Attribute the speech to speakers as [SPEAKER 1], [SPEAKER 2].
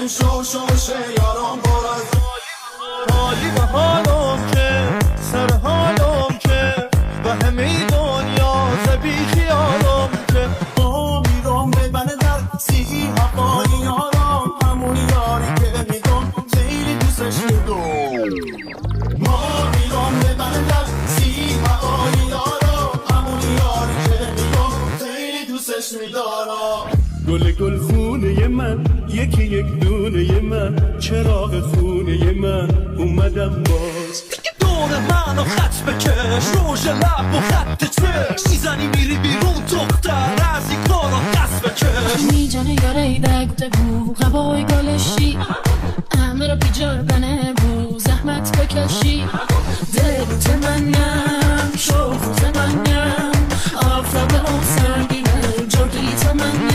[SPEAKER 1] شوش یارم پر از
[SPEAKER 2] حالی به حالم که سر حالم که و همه دنیا زبی خیالم که
[SPEAKER 1] میرم به من در سیگی هوای یارم همون یاری که میگم خیلی دوستش میدم ما میرم به من در سیگی هوای یارم همون یاری که میگم خیلی دوستش میدارم
[SPEAKER 3] گل خونه من یکی یک دونه من چراغ خونه من اومدم باز
[SPEAKER 2] دور منو خط بکش روژ لب و خط چشم میزنی میری بیرون دختر از این کارا دست بکش
[SPEAKER 4] میجانه یاره دگوته بو هوای گالشی همه رو بیجار بنه بو زحمت بکشی دلت منم شوخوت منم آفتاب اون سنگینه جردی تو منم